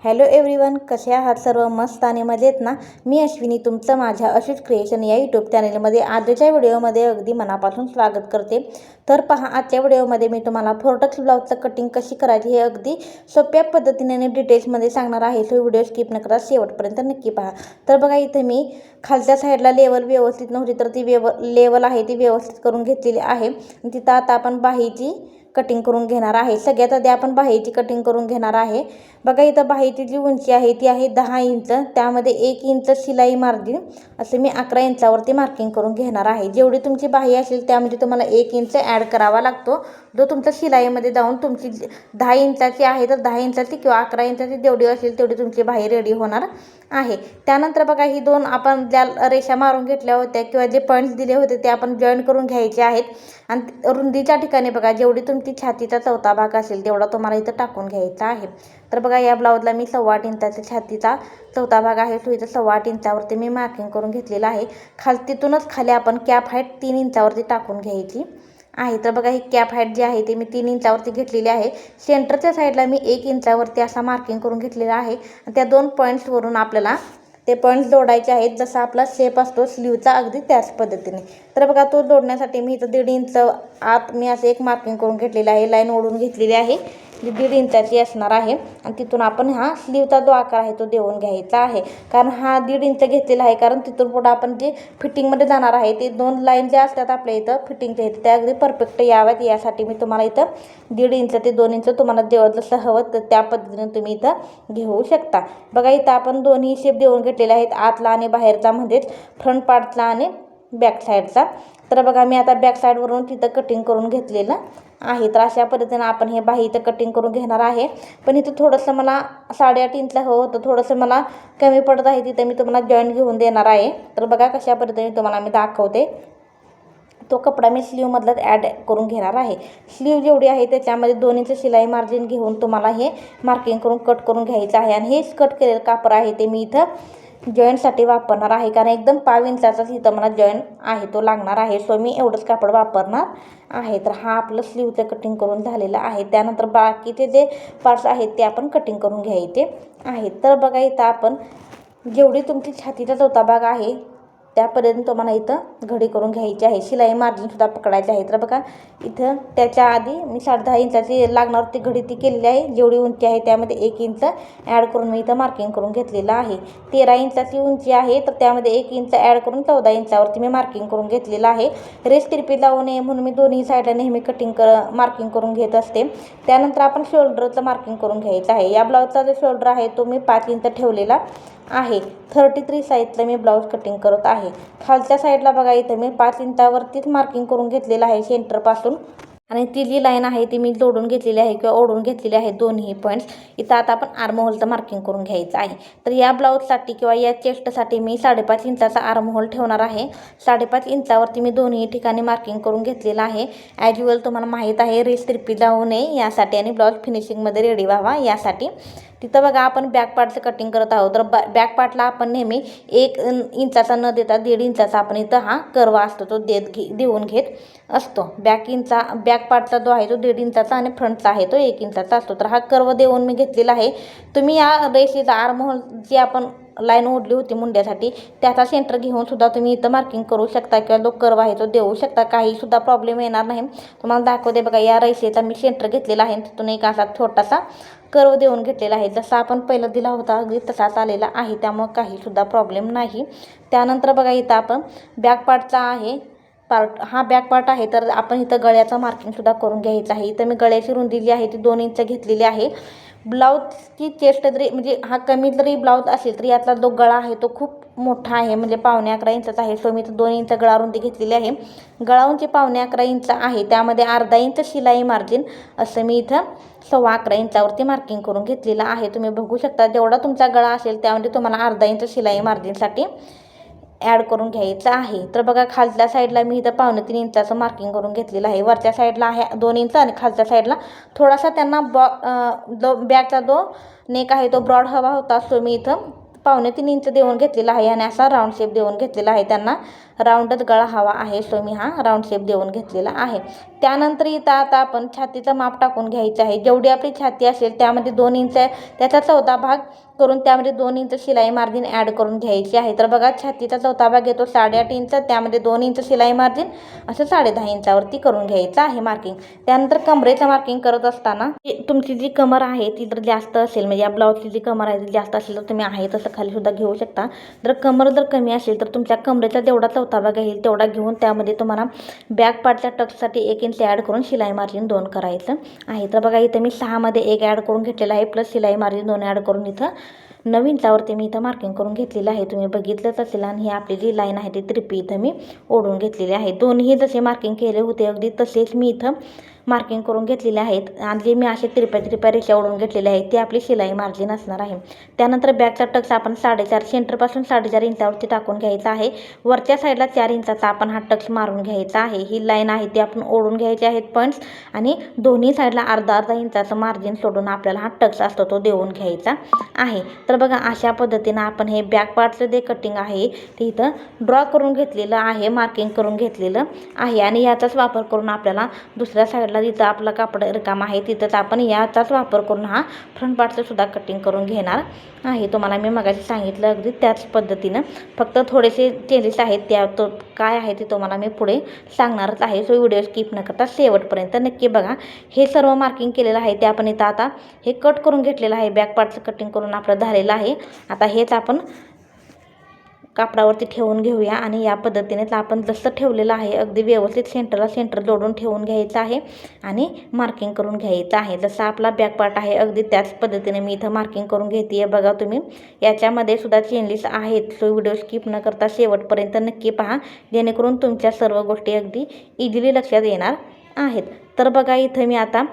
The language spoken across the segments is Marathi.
हॅलो एव्हरीवन, कसे आहात सर्व? मस्त आणि मजेत ना? मी अश्विनी तुमचं माझ्या अशीच क्रिएशन या यूट्यूब चॅनलमध्ये आजच्या व्हिडिओमध्ये अगदी मनापासून स्वागत करते. तर पहा, आजच्या व्हिडिओमध्ये मी तुम्हाला फोर्टक्स ब्लाऊजचं कटिंग कशी करायची हे अगदी सोप्या पद्धतीने आणि डिटेल्समध्ये सांगणार आहे. तो व्हिडिओ स्किप न करता शेवटपर्यंत नक्की पहा. तर बघा, इथे मी खालच्या साईडला लेवल व्यवस्थित नव्हती तर ती लेवल आहे ती व्यवस्थित करून घेतलेली आहे. तिथं आता आपण बाहीची कटिंग करून घेणार आहे. सगळ्यात आधी आपण बाहीची कटिंग करून घेणार आहे. बघा, इथं बाहीची जी उंची आहे ती आहे 10 इंच. त्यामध्ये 1 इंच शिलाई मार्जिन असे मी 11 इंचावरती मार्किंग करून घेणार आहे. जेवढी तुमची बाही असेल त्यामध्ये तुम्हाला 1 इंच ॲड करावा लागतो, जो तुमच्या शिलाईमध्ये जाऊन तुमची 10 इंचाची आहे तर 10 इंचाची किंवा 11 इंचाची जेवढी असेल तेवढी तुमची बाही रेडी होणार आहे. त्यानंतर बघा, ही दोन आपण ज्या रेषा मारून घेतल्या होत्या किंवा जे पॉईंट्स दिले होते ते आपण जॉईन करून घ्यायचे आहेत. आणि रुंदीच्या ठिकाणी बघा, जेवढी तुमची छातीचा चौथा भाग असेल तेवढा तुम्हाला इथं टाकून घ्यायचा आहे. तर बघा, या ब्लाऊजला मी 8.25 इंचाचा छातीचा चौथा भाग आहे तो इथं 8.25 इंचावरती मी मार्किंग करून घेतलेला आहे. तिथूनच खाली आपण कॅप हाईट 3 इंचावरती टाकून घ्यायची आहे. तर बघा, ही कॅप हाईट जी आहे ती मी 3 इंचावरती घेतलेली आहे. सेंटरच्या साईडला मी 1 इंचावरती असा मार्किंग करून घेतलेला आहे. त्या दोन पॉईंट्सवरून आपल्याला ते पॉईंट्स जोडायचे आहेत, जसा आपला शेप असतो स्लीवचा अगदी त्याच पद्धतीने. तर बघा, तो जोडण्यासाठी मी इथं 1.5 इंच आत मी असं एक मार्किंग करून घेतलेलं आहे. लाईन ओढून घेतलेली आहे जी 1.5 इंचाची असणार आहे. आणि तिथून आपण हा स्लीवचा जो आकार आहे तो देऊन घ्यायचा आहे. कारण हा 1.5 इंच घेतलेला आहे, कारण तिथून पुढं आपण जे फिटिंगमध्ये जाणार आहे ते दोन लाईन ज्या असतात आपल्या इथं फिटिंगच्या इथं त्या अगदी परफेक्ट याव्यात, यासाठी मी तुम्हाला इथं 1.5 इंच ते 2 इंच तुम्हाला जसं हवं तर त्या पद्धतीने तुम्ही इथं घेऊ शकता. बघा, इथं आपण दोन्ही शेप देऊन घेतलेले आहेत, आतला आणि बाहेरचा, म्हणजेच फ्रंट पार्टचा आणि बॅक साईडचा. तर बघा, मी आता बॅक साईडवरून तिथं कटिंग करून घेतलेलं आहे. तर अशा पद्धतीनं आपण हे बाही इथं कटिंग करून घेणार आहे. पण इथं थोडंसं मला 8.5 इंचला हवं होतं, थोडंसं मला कमी पडत आहे, तिथं मी तुम्हाला जॉईंट घेऊन देणार आहे. तर बघा, कशा पद्धतीने तुम्हाला मी दाखवते. तो कपडा मी स्लीवमधलाच ॲड करून घेणार आहे. स्लीव जेवढी आहे त्याच्यामध्ये 2 इंच शिलाई मार्जिन घेऊन तुम्हाला हे मार्किंग करून कट करून घ्यायचं आहे. आणि हे कट केलेलं कापड आहे ते मी इथं जॉईंटसाठी वापरणार आहे, कारण एकदम 5 इंचाचाच इथं मला जॉईंट आहे तो लागणार आहे. सो मी एवढंच कापड वापरणार आहे. तर हा आपलं स्लीवचं कटिंग करून झालेलं आहे. त्यानंतर बाकीचे जे पार्ट्स आहेत ते आपण कटिंग करून घ्यायचे आहेत. तर बघा, इथं आपण जेवढी तुमची छातीचा चौथा भाग आहे त्यापर्यंत तुम्हाला इथं घडी करून घ्यायची आहे. शिलाई मार्जिनसुद्धा पकडायचे आहे. तर बघा, इथं त्याच्या आधी मी 10.5 इंचाची लागणार ती घडी ती केलेली आहे. जेवढी उंची आहे त्यामध्ये 1 इंच ॲड करून मी इथं मार्किंग करून घेतलेलं आहे. 13 इंचाची उंची आहे तर त्यामध्ये 1 इंच ॲड करून 14 इंचावरती मी मार्किंग करून घेतलेलं आहे. रेस तिरपी जाऊ नये म्हणून मी दोन्ही साईडला नेहमी मार्किंग करून घेत असते. त्यानंतर आपण शोल्डरचं मार्किंग करून घ्यायचं आहे. या ब्लाऊजचा जो शोल्डर आहे तो मी 5 इंच ठेवलेला आहे. 33 साईजला मी ब्लाऊज कटिंग करत आहे. खालच्या साईडला बघा, इथं मी 5 इंचावरतीच मार्किंग करून घेतलेलं आहे सेंटरपासून. आणि ती जी लाईन आहे ती मी जोडून घेतलेली आहे किंवा ओढून घेतलेली आहे दोन्ही पॉईंट्स. इथं आता आपण आर्महोलचं मार्किंग करून घ्यायचं आहे. तर या ब्लाऊजसाठी किंवा या चेस्टसाठी मी 5.5 इंचाचा आर्महोल ठेवणार आहे. 5.5 इंचावरती मी दोन्ही ठिकाणी मार्किंग करून घेतलेलं आहे. ॲज युअल तुम्हाला माहीत आहे, रेस तिरपी जाऊ नये यासाठी आणि ब्लाऊज फिनिशिंगमध्ये रेडी व्हावा यासाठी. तिथं बघा, आपण बॅक पार्टचं कटिंग करत आहोत. तर बॅक पार्टला आपण नेहमी 1 इंचाचा न देता 1.5 इंचाचा आपण इथं हा कर्व असतो तो देऊन घेत असतो. बॅक पार्टचा जो आहे तो 1.5 इंचाचा आणि फ्रंटचा आहे तो 1 इंचाचा असतो. तर हा कर्व देऊन मी घेतलेला आहे. तुम्ही या रेषेचा आर्महोल जी आपण लाईन ओढली होती मुंड्यासाठी त्याचा सेंटर घेऊन सुद्धा तुम्ही इथं मार्किंग करू शकता किंवा जो कर्व आहे तो देऊ शकता. काहीसुद्धा प्रॉब्लेम येणार नाही. तुम्हाला दाखवते बघा, या रेषेचा मी सेंटर घेतलेला आहे. तिथून एक असा छोटासा कर्व देऊन घेतलेला आहे. जसा आपण पहिला दिला होता अगदी तसाच आलेला आहे, त्यामुळे काहीसुद्धा प्रॉब्लेम नाही. त्यानंतर बघा, इथं आपण बॅक पार्टचा आहे हा बॅक पार्ट आहे तर आपण इथं गळ्याचं मार्किंगसुद्धा करून घ्यायचं आहे. इथं मी गळ्याची रुंदी जी आहे ती 2 इंच घेतलेली आहे. ब्लाऊजची चेस्ट जरी म्हणजे हा कमी जरी ब्लाऊज असेल तरी यातला जो गळा आहे तो खूप मोठा आहे, म्हणजे 11.25 इंचाचा आहे. सो मी इथं 2 इंच गळा रुंदी घेतलेली आहे. गळा उंची 11.25 इंच आहे, त्यामध्ये अर्धा इंच शिलाई मार्जिन असं मी इथं 11.25 इंचावरती मार्किंग करून घेतलेलं आहे. तुम्ही बघू शकता, जेवढा तुमचा गळा असेल त्यामध्ये तुम्हाला अर्धा इंच शिलाई मार्जिनसाठी ॲड करून घ्यायचं आहे. तर बघा, खालच्या साईडला मी इथं 2.25 इंचाचं मार्किंग करून घेतलेलं आहे. वरच्या साईडला आहे 2 इंच आणि खालच्या साईडला थोडासा त्यांना जो बॅकचा जो नेक आहे तो ब्रॉड हवा होता. सो मी इथं 2.25 इंच देऊन घेतलेला आहे आणि असा राऊंड शेप देऊन घेतलेला आहे. त्यांना राऊंडच गळा हवा आहे, सो मी हा राऊंड शेप देऊन घेतलेला आहे. त्यानंतर इथं आता आपण छातीचं माप टाकून घ्यायचं आहे. जेवढी आपली छाती असेल त्यामध्ये 2 इंच त्याचा चौथा भाग करून त्यामध्ये 2 इंच शिलाई मार्जिन ॲड करून घ्यायची आहे. तर बघा छातीचा चौथा भाग येतो 8.5 इंच, त्यामध्ये 2 इंच शिलाई मार्जिन असं 10.5 इंचावरती करून घ्यायचं आहे मार्किंग. त्यानंतर कमरेचं मार्किंग करत असताना तुमची जी कमर आहे ती जर जास्त असेल, म्हणजे या ब्लाऊजची जी कमर आहे ती जास्त असेल तर तुम्ही आहे तसं खालीसुद्धा घेऊ शकता. जर कमर जर कमी असेल तर तुमच्या कमरेचा जेवढा चौथा भाग येईल तेवढा घेऊन त्यामध्ये तुम्हाला बॅक पार्टच्या टक्ससाठी 1 इंच ॲड करून शिलाई मार्जिन 2 करायचं आहे. तर बघा इथं मी 6 मध्ये 1 ॲड करून घेतलेला आहे, प्लस शिलाई मार्जिन 2 ॲड करून इथं 9 इंचावरती मी इथं मार्किंग करून घेतलेलं आहे. तुम्ही बघितलंच असेल. आणि ही आपली जी लाईन आहे ती तिरपी इथं मी ओढून घेतलेली आहे. दोन्ही जसे मार्किंग केले होते अगदी तसेच मी इथं मार्किंग करून घेतलेले आहेत. आणि जे मी असे तिरप्या रेषा ओढून घेतलेले आहेत ती आपली शिलाई मार्जिन असणार आहे. त्यानंतर बॅकचा टक्स आपण 4.5 सेंटरपासून 4.5 इंचावरती टाकून घ्यायचा आहे. वरच्या साईडला 4 इंचाचा आपण हा टक्स मारून घ्यायचा आहे. ही लाईन आहे ती आपण ओढून घ्यायची आहेत पॉईंट्स, आणि दोन्ही साईडला अर्धा इंचाचं मार्जिन सोडून आपल्याला हा टक्स असतो तो देऊन घ्यायचा आहे. तर बघा अशा पद्धतीनं आपण हे बॅक पार्टचं जे कटिंग आहे ते इथं ड्रॉ करून घेतलेलं आहे, मार्किंग करून घेतलेलं आहे. आणि याचाच वापर करून आपल्याला दुसऱ्या साईडला जिथं आपलं कापड रिकाम आहे तिथंच आपण याचाच वापर करून हा फ्रंट पार्टचं सुद्धा कटिंग करून घेणार आहे. तुम्हाला मी मगाशी सांगितलं अगदी त्याच पद्धतीनं, फक्त थोडेसे चेंजेस आहेत त्या तो काय आहे ते तुम्हाला मी पुढे सांगणारच आहे. सो व्हिडिओ स्किप न करता शेवटपर्यंत नक्की बघा. हे सर्व मार्किंग केलेलं आहे ते आपण इथं आता हे कट करून घेतलेलं आहे. बॅक पार्टचं कटिंग करून आपलं झालेलं आहे. आता हेच आपण कापडावरती ठेवून घेऊया. आणि या पद्धतीनेच आपण जसं ठेवलेलं आहे अगदी व्यवस्थित सेंटरला सेंटर जोडून ठेवून घ्यायचं आहे आणि मार्किंग करून घ्यायचं आहे. जसं आपला बॅक पार्ट आहे अगदी त्याच पद्धतीने मी इथं मार्किंग करून घेते आहे. बघा तुम्ही याच्यामध्ये सुद्धा चेंजेस आहेत. सो व्हिडिओ स्किप न करता शेवटपर्यंत नक्की पहा, जेणेकरून तुमच्या सर्व गोष्टी अगदी इझिली लक्षात येणार आहेत. तर बघा इथं मी आता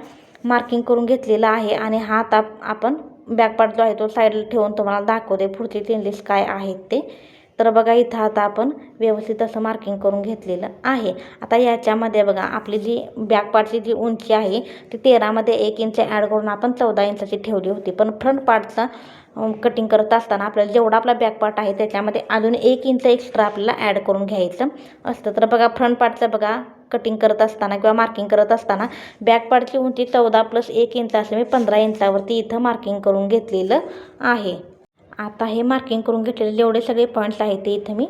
मार्किंग करून घेतलेलं आहे. आणि हा आता आपण बॅक पार्ट जो आहे तो साईडला ठेवून तुम्हाला दाखवते पुढचे चेंजेस काय आहेत ते. तर बघा इथं आता आपण व्यवस्थित असं मार्किंग करून घेतलेलं आहे. आता याच्यामध्ये बघा आपली जी बॅक पार्टची जी उंची आहे ती 13 मध्ये 1 इंच ॲड करून आपण 14 इंचाची ठेवली होती. पण फ्रंट पार्टचा कटिंग करत असताना आपल्याला जेवढा आपला बॅक पार्ट आहे त्याच्यामध्ये अजून 1 इंच एक्स्ट्रा आपल्याला ॲड करून घ्यायचं असतं. तर बघा फ्रंट पार्टचं बघा कटिंग करत असताना किंवा मार्किंग करत असताना बॅक पार्टची उंची 14 + 1 इंच असं मी 15 इंचावरती इथं मार्किंग करून घेतलेलं आहे. आता हे मार्किंग करून घेतलेले जेवढे सगळे पॉईंट्स आहेत ते इथं मी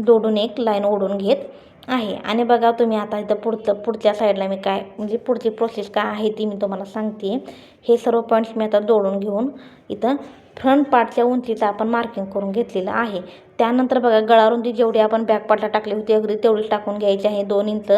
जोडून एक लाईन ओढून घेत आहे. आणि बघा तुम्ही आता इथं पुढच्या साईडला मी काय म्हणजे पुढची प्रोसेस काय आहे ती मी तुम्हाला सांगते. हे सर्व पॉईंट्स मी आता जोडून घेऊन इथं फ्रंट पार्टच्या उंचीचं आपण मार्किंग करून घेतलेलं आहे. त्यानंतर बघा गळारुंदी जेवढी आपण बॅक पार्टला टाकली होती अगदी तेवढीच टाकून घ्यायची आहे 2 इंच.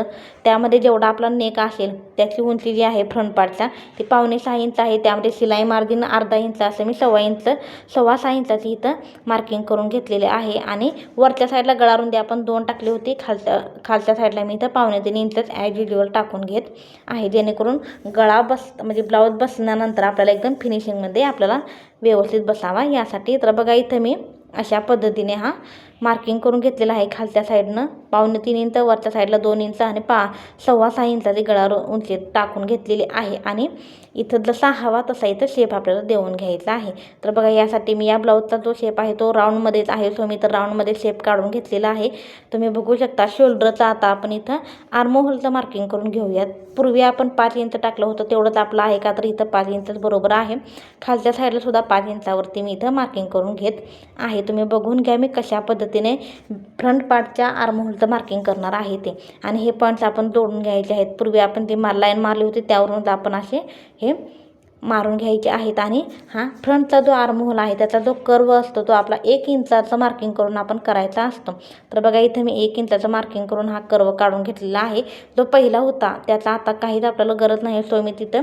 त्यामध्ये जेवढा आपला नेक असेल त्याची उंची जी आहे फ्रंट पार्टच्या ती 5.25 इंच आहे. त्यामध्ये शिलाई मार्जिन अर्धा इंच असं मी 6.25 इंचाची इथं मार्किंग करून घेतलेले आहे. आणि वरच्या साईडला गळारुंदी आपण 2 टाकली होती, खालच्या साईडला मी इथं 2.25 इंचच ॲज युज्युअल टाकून घेत आहे, जेणेकरून गळा म्हणजे ब्लाऊज बसल्यानंतर आपल्याला एकदम फिनिशिंगमध्ये आपल्याला व्यवस्थित बसावा यासाठी. तर बघा इथं मी अशा पद्धतीने हा मार्किंग करून घेतलेला आहे. खालच्या साईडनं 2.25 इंच, वरच्या साईडला 2 इंच आणि 6.25 इंचाची गळा उंची टाकून घेतलेली आहे. आणि इथं जसा हवा तसा इथं शेप आपल्याला देऊन घ्यायचा आहे. तर बघा यासाठी मी या ब्लाऊजचा जो शेप आहे तो राऊंडमध्येच आहे. सो मी तर राऊंडमध्ये शेप काढून घेतलेला आहे. तुम्ही बघू शकता. शोल्डरचा आता आपण इथं आर्महोलचं मार्किंग करून घेऊयात. पूर्वी आपण 5 इंच टाकलं होतं तेवढंच आपलं आहे का, तर इथं 5 इंचच बरोबर आहे. खालच्या साईडला सुद्धा 5 इंचावरती मी इथं मार्किंग करून घेत आहे. तुम्ही बघून घ्या मी कशा पद्धतीने फ्रंट पार्टच्या आर्महोलचं मार्किंग करणार आहे ते. आणि हे पॉईंट्स आपण जोडून घ्यायचे आहेत. पूर्वी आपण ती लाईन मारली होती त्यावरून आपण असे हे मारून घ्यायचे आहेत. आणि हा फ्रंटचा जो आर्महोल आहे त्याचा जो कर्व असतो तो आपला 1 इंचाचं मार्किंग करून आपण करायचा असतो. तर बघा इथे मी 1 इंचाचं मार्किंग करून हा कर्व काढून घेतलेला आहे. जो पहिला होता त्याचा आता काहीच आपल्याला गरज नाही. सो मी तिथं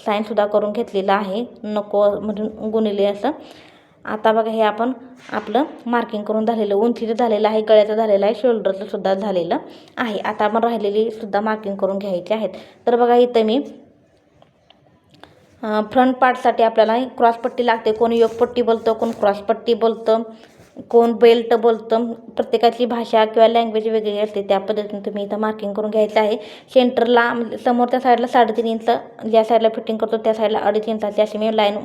साईनसुद्धा करून घेतलेला आहे, नको म्हणून गुणिले असं. आता बघा हे आपण आपलं मार्किंग करून झालेलं, उंचीचं झालेलं आहे, गळ्याचं झालेलं आहे, शोल्डरचं सुद्धा झालेलं आहे. आता आपण राहिलेली सुद्धा मार्किंग करून घ्यायची आहेत. तर बघा इथं मी फ्रंट पार्टसाठी आपल्याला क्रॉसपट्टी लागते. कोणी योगपट्टी बोलतं, कोण क्रॉसपट्टी बोलतं. कोण बेल्ट बोलतं, प्रत्येकाची भाषा किंवा लँग्वेज वेगळी असते, त्या पद्धतीने तुम्ही इथं मार्किंग करून घ्यायचं आहे. सेंटरला म्हणजे समोरच्या साईडला 3.5 इंच, ज्या साईडला फिटिंग करतो त्या साईडला 2.5 इंचाची अशी मी लाईन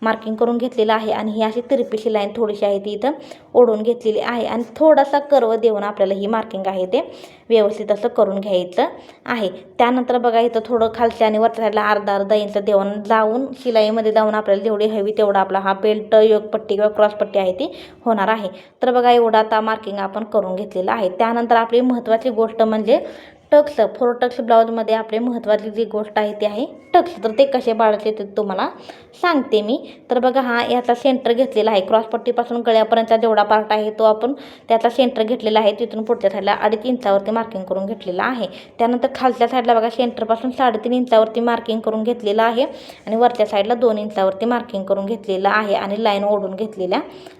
मार्किंग करून घेतलेलं आहे. आणि ही अशी तिरपीशी लाईन थोडीशी आहे ती इथं ओढून घेतलेली आहे. आणि थोडासा कर्व देऊन आपल्याला ही मार्किंग आहे ते व्यवस्थित असं करून घ्यायचं आहे. त्यानंतर बघा इथं थोडं खालच्या आणि वरच्या साईडला अर्धा इंच देऊन जाऊन शिलाईमध्ये जाऊन आपल्याला जेवढी हवी तेवढा आपला हा बेल्ट योगपट्टी किंवा क्रॉसपट्टी आहे ती होणार आहे. तर बघा एवढा आता मार्किंग आपण करून घेतलेलं आहे. त्यानंतर आपली महत्त्वाची गोष्ट म्हणजे टक्स. 4 टक्स ब्लाऊजमध्ये आपली महत्त्वाची जी गोष्ट आहे ती आहे टक्स. तर ते कसे बाळायचे ते तुम्हाला सांगते मी. तर बघा हा याचा सेंटर घेतलेला आहे. क्रॉसपट्टीपासून गळ्यापर्यंतचा जेवढा पार्ट आहे तो आपण त्याचा सेंटर घेतलेला आहे. तिथून पुढच्या साईडला 2.5 इंचावरती मार्किंग करून घेतलेला आहे. त्यानंतर खालच्या साईडला बघा सेंटरपासून 3.5 इंचावरती मार्किंग करून घेतलेलं आहे. आणि वरच्या साईडला 2 इंचावरती मार्किंग करून घेतलेलं आहे आणि लाईन ओढून घेतलेल्या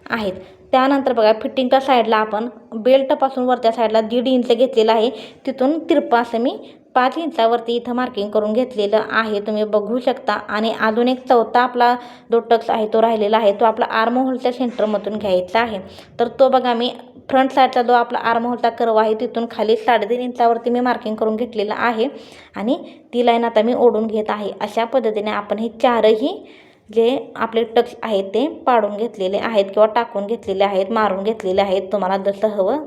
आहेत. त्यानंतर बघा फिटिंगच्या साईडला आपण बेल्टपासून वरच्या साईडला 1.5 इंच घेतलेलं आहे. तिथून तिरपा असं मी 5 इंचावरती इथं मार्किंग करून घेतलेलं आहे, तुम्ही बघू शकता. आणि अजून एक चौथा आपला जो टक्स आहे तो राहिलेला आहे, तो आपला आर्म होलच्या सेंटरमधून घ्यायचा आहे. तर तो बघा मी फ्रंट साईडचा जो आपला आर्म होलचा कर्व आहे तिथून खाली 3.5 इंचावरती मी मार्किंग करून घेतलेलं आहे. आणि ती लाईन आता मी ओढून घेत आहे. अशा पद्धतीने आपण हे चारही जे आपले टक्स आहेत ते पाडून घेतलेले आहेत किंवा टाकून घेतलेले आहेत, मारून घेतलेले आहेत. तुम्हाला जसं हवं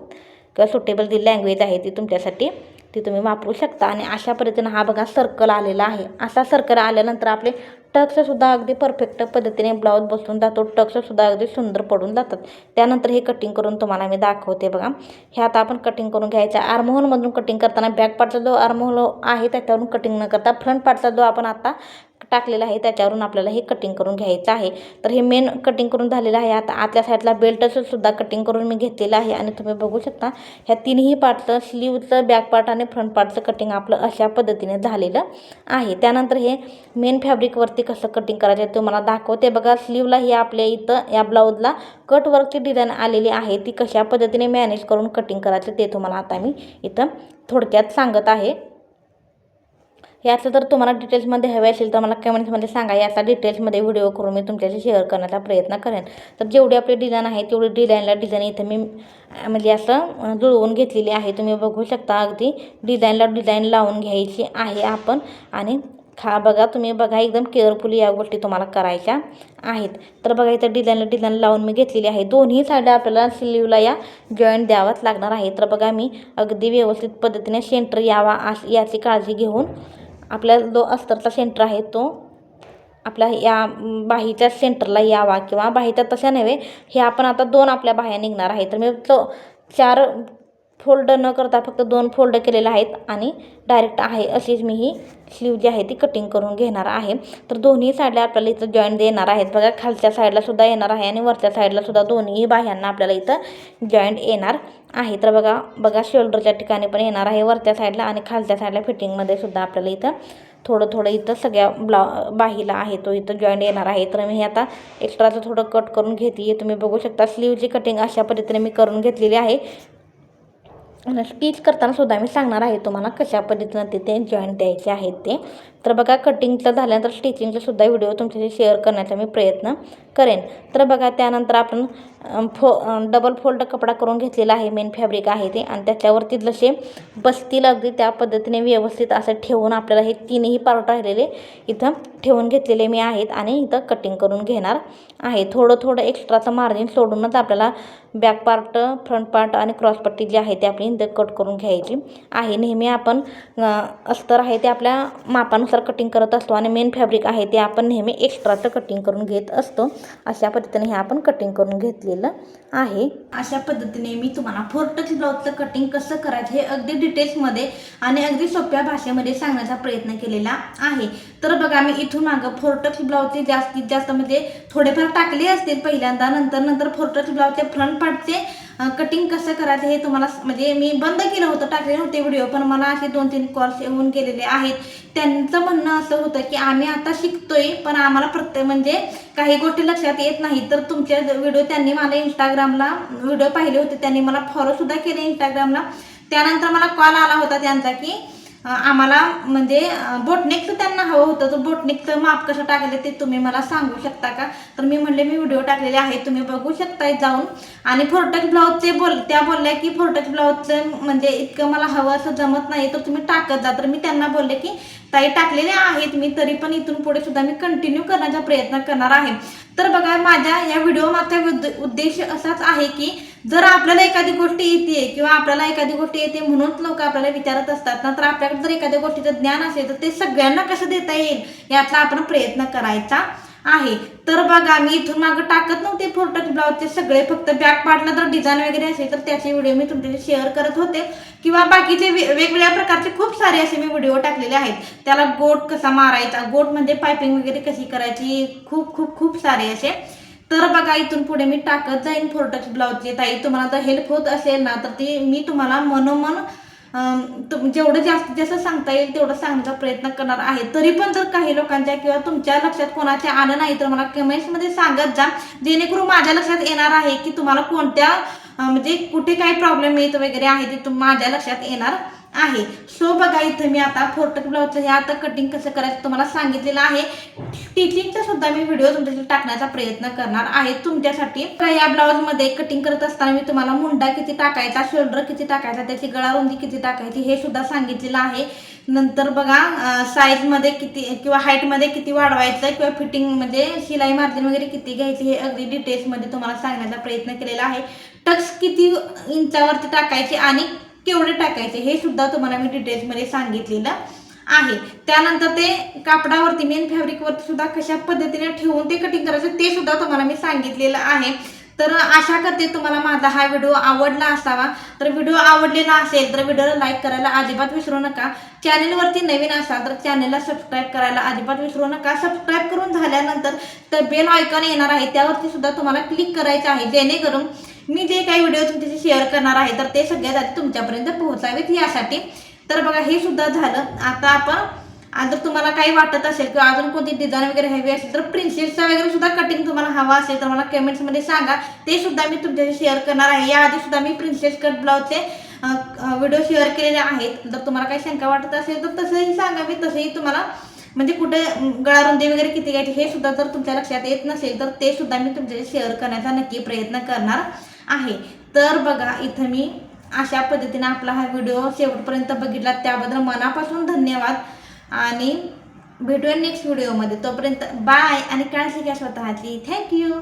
किंवा सुटेबल जी लँग्वेज आहे ती तुमच्यासाठी ती तुम्ही वापरू शकता. आणि अशा पद्धतीने हा बघा सर्कल आलेला आहे. असा सर्कल आल्यानंतर आपले टक्ससुद्धा अगदी परफेक्ट पद्धतीने ब्लाऊज बसून जातो. टक्ससुद्धा अगदी सुंदर पडून जातात. त्यानंतर हे कटिंग करून तुम्हाला मी दाखवते बघा. हे आता आपण कटिंग करून घ्यायचं. आर्महोलमधून कटिंग करताना बॅक पार्टचा जो आर्महोल आहे त्याच्यावरून कटिंग न करता फ्रंट पार्टचा जो आपण आता टाकलेला आहे त्याच्यावरून आपल्याला हे कटिंग करून घ्यायचं आहे. तर हे मेन कटिंग करून झालेलं आहे. आता आतल्या साईडला बेल्टसुद्धा कटिंग करून मी घेतलेलं आहे. आणि तुम्ही बघू शकता ह्या तिन्ही पार्टचं, स्लीवचं, बॅक पार्ट आणि फ्रंट पार्टचं कटिंग आपलं अशा पद्धतीने झालेलं आहे. त्यानंतर हे मेन फॅब्रिकवरती कसं कटिंग करायचं आहे तुम्हाला दाखवते बघा. स्लीवला ही आपल्या इथं या ब्लाऊजला कटवर्कची डिझाईन आलेली आहे, ती कशा पद्धतीने मॅनेज करून कटिंग करायचं ते तुम्हाला आता मी इथं थोडक्यात सांगत आहे. याचं जर तुम्हाला डिटेल्समध्ये हवे असेल तर मला कमेंट्समध्ये सांगा. याचा डिटेल्समध्ये व्हिडिओ करून मी तुमच्याशी शेअर करण्याचा प्रयत्न करेन. तर जेवढी आपली डिझाईन आहे तेवढी डिझाईन इथं मी म्हणजे असं जुळवून घेतलेली आहे. तुम्ही बघू शकता अगदी डिझाईन लावून घ्यायची आहे आपण. आणि बघा तुम्ही बघा एकदम केअरफुली या गोष्टी तुम्हाला करायच्या आहेत. तर बघा इथं डिझाईन लावून मी घेतलेली आहे. दोन्ही साईडला आपल्याला स्लीवला या जॉईंट द्यावाच लागणार आहे. तर बघा मी अगदी व्यवस्थित पद्धतीने सेंटर यावा याची काळजी घेऊन आपला जो अस्तरचा सेंटर आहे तो आपल्या या बाहीच्या सेंटरला यावा, किंवा बाहीच्या तशा नव्हे, हे आपण आता 2 आपल्या बाह्या निघणार आहे. तर मी 4 फोल्ड न करता फक्त 2 फोल्ड केलेले आहेत आणि डायरेक्ट आहे अशीच मी ही स्लीव जी आहे ती कटिंग करून घेणार आहे. तर दोन्ही साईडला आपल्याला इथं जॉईंट देणार आहेत बघा. खालच्या साईडला सुद्धा येणार आहे आणि वरच्या साईडला सुद्धा दोन्ही बाह्यांना आपल्याला इथं जॉईंट येणार आहे. तर बघा शोल्डरच्या ठिकाणी पण येणार आहे वरच्या साईडला, आणि खालच्या साईडला फिटिंगमध्ये सुद्धा आपल्याला इथं थोडं इथं सगळ्या बाहीला आहे तो इथं जॉईंट येणार आहे. तर मी हे आता एक्स्ट्राचं थोडं कट करून घेते. तुम्ही बघू शकता स्लीवची कटिंग अशा पद्धतीने मी करून घेतलेली आहे. आणि स्टिच करताना सुद्धा मी सांगणार आहे तुम्हाला कशा पद्धतीनं तिथे जॉईंट द्यायचे आहेत ते. तर बघा कटिंगचं झाल्यानंतर स्टिचिंगचा सुद्धा व्हिडिओ तुमच्याशी शेअर करण्याचा मी प्रयत्न करेन. तर बघा त्यानंतर आपण डबल फोल्ड कपडा करून घेतलेला आहे. मेन फॅब्रिक आहे ते, आणि त्याच्यावरती जसे बसतील अगदी त्या पद्धतीने व्यवस्थित असं ठेवून आपल्याला हे तिन्ही पार्ट राहिलेले इथं ठेवून घेतलेले मी आहेत. आणि इथं कटिंग करून घेणार आहे. थोडं एक्स्ट्राचं मार्जिन सोडूनच आपल्याला बॅक पार्ट, फ्रंट पार्ट आणि क्रॉसपट्टी जी आहे ती आपली इथं कट करून घ्यायची आहे. नेहमी आपण अस्तर आहे ते आपल्या मापानुसार कटिंग करत असतो, आणि मेन फॅब्रिक आहे ते आपण नेहमी एक्स्ट्राचं कटिंग करून घेत असतो. अशा पद्धतीने हे आपण कटिंग करून घेतलेलं आहे. अशा पद्धतीने मी तुम्हाला 4 टक्स ब्लाऊजचं कटिंग कसं करायचं हे अगदी डिटेल्समध्ये आणि अगदी सोप्या भाषेमध्ये सांगण्याचा प्रयत्न केलेला आहे. तर बघा मी इथून मागं 4 टक्स ब्लाऊजचे जास्तीत जास्त म्हणजे थोडेफार टाकले असतील पहिल्यांदा, नंतर 4 टक्स ब्लाऊजचे फ्रंट पार्टचे कटिंग कसं करायचं हे तुम्हाला म्हणजे मी बंद केलं होतं, टाकले नव्हते व्हिडिओ, पण मला असे 2-3 कॉल्स येऊन गेलेले आहेत. त्यांचं म्हणणं असं होतं की आम्ही आता शिकतोय पण आम्हाला म्हणजे काही गोष्टी लक्षात येत नाही. तर तुमचे व्हिडिओ त्यांनी मला इंस्टाग्रामला व्हिडिओ पाहिले होते, त्यांनी मला फॉलोसुद्धा केले इंस्टाग्रामला. त्यानंतर मला कॉल आला होता त्यांचा की आम्हाला म्हणजे बोटनेकचं त्यांना हवं होतं, तर बोटनेकचं माप कसं टाकलं ते तुम्ही मला सांगू शकता का? तर मी म्हणले मी व्हिडिओ टाकलेले आहे, तुम्ही बघू शकताय जाऊन. आणि फोरटक ब्लाऊजचे त्या बोलल्या की फोरटक ब्लाऊजचं म्हणजे इतकं मला हवं असं जमत नाही, तर तुम्ही टाकत जा. तर मी त्यांना बोलले की ताई टाकलेले आहेत मी, तरी पण इथून पुढे सुद्धा मी कंटिन्यू करण्याचा प्रयत्न करणार आहे. तर बघा, माझ्या या व्हिडिओ मागचा उद्देश असाच आहे की जर आपल्याला एखादी गोष्ट येते किंवा आपल्याला एखादी गोष्ट येते म्हणून लोक आपल्याला विचारत असतात ना, तर आपल्याकडे जर एखाद्या गोष्टीचं ज्ञान असेल तर ते सगळ्यांना कसं देता येईल याचा आपण प्रयत्न करायचा आहे. तर बघा, मी इथून मागं टाकत नव्हते फोरटक ब्लाऊजचे सगळे, फक्त बॅक पार्टला जर डिझाईन वगैरे असेल तर त्याचे व्हिडिओ मी तुमच्याशी शेअर करत होते, किंवा बाकीचे वेगवेगळ्या प्रकारचे खूप सारे असे मी व्हिडिओ टाकलेले आहेत. त्याला गोट कसा मारायचा, गोट म्हणजे पायपिंग वगैरे कशी करायची, खूप खूप खूप सारे असे. तर बघा, इथून पुढे मी टाकत जाईन फोरटक ब्लाऊजची. ताई तुम्हाला जर हेल्प होत असेल ना, तर ती मी तुम्हाला मनोमन जेवढं जास्तीत जास्त सांगता येईल तेवढं सांगण्याचा प्रयत्न करणार आहे. तरी पण जर काही लोकांच्या किंवा तुमच्या लक्षात कोणाच्या आलं नाही तर मला कमेंट्समध्ये सांगत जा, जेणेकरून माझ्या लक्षात येणार आहे की तुम्हाला कोणत्या म्हणजे कुठे काही प्रॉब्लेम येत वगैरे आहे ते माझ्या लक्षात येणार आहे. सो बघा, इथं मी आता फोरटक ब्लाऊजचं हे आता कटिंग कसं करायचं तुम्हाला सांगितलेलं आहे. स्टिचिंगचा सुद्धा मी व्हिडिओ तुमच्यासाठी टाकण्याचा प्रयत्न करणार आहे तुमच्यासाठी. या ब्लाऊजमध्ये कटिंग करत असताना मी तुम्हाला मुंडा किती टाकायचा, शोल्डर किती टाकायचा, त्याची गळा रुंदी किती टाकायची हे सुद्धा सांगितलेलं आहे. नंतर बघा, साईजमध्ये किती किंवा हाईटमध्ये किती वाढवायचं किंवा फिटिंग म्हणजे शिलाई मार्जिन वगैरे किती घ्यायची हे अगदी डिटेल्समध्ये तुम्हाला सांगण्याचा प्रयत्न केलेला आहे. टक्स किती इंचावरती टाकायचे आणि केवढे टाकायचे हे सुद्धा तुम्हाला मी डिटेल्समध्ये सांगितलेलं आहे. त्यानंतर ते कापडावरती मेन फॅब्रिकवरती सुद्धा कशा पद्धतीने ठेवून ते कटिंग करायचं ते सुद्धा तुम्हाला मी सांगितलेलं आहे. तर आशा करते तुम्हाला माझा हा व्हिडिओ आवडला असावा. तर व्हिडिओ आवडलेला असेल तर व्हिडिओला लाईक करायला अजिबात विसरू नका. चॅनलवरती नवीन असाल तर चॅनलला सबस्क्राईब करायला अजिबात विसरू नका. सबस्क्राईब करून झाल्यानंतर तर बेल आयकॉन येणार आहे, त्यावरती सुद्धा तुम्हाला क्लिक करायचं आहे, जेणेकरून मी जे काही व्हिडिओ तुमच्याशी शेअर करणार आहे तर ते सगळ्यात आधी तुमच्यापर्यंत पोहोचावेत यासाठी. तर बघा, हे सुद्धा झालं. आता आपण जर तुम्हाला काही वाटत असेल किंवा अजून कोणती डिझाईन वगैरे हवी असेल तर प्रिन्सेसचा वगैरे सुद्धा कटिंग तुम्हाला हवा असेल तर मला कमेंट्समध्ये सांगा, ते सुद्धा मी तुमच्याशी शेअर करणार आहे. याआधी सुद्धा मी प्रिन्सेस कट ब्लाऊजचे व्हिडिओ शेअर केलेले आहेत. जर तुम्हाला काही शंका वाटत असेल तर तसंही सांगा, मी तसंही तुम्हाला म्हणजे कुठे गळा रुंदी वगैरे किती घ्यायची हे सुद्धा जर तुमच्या लक्षात येत नसेल तर ते सुद्धा मी तुमच्याशी शेअर करण्याचा नक्की प्रयत्न करणार आहे. तर बघा, इथं मी अशा पद्धतीने आपला हा व्हिडिओ शेवटपर्यंत बघितला त्याबद्दल मनापासून धन्यवाद. आणि भेटूया नेक्स्ट व्हिडिओमध्ये. तोपर्यंत बाय आणि काळजी घ्या स्वतःची. थँक्यू.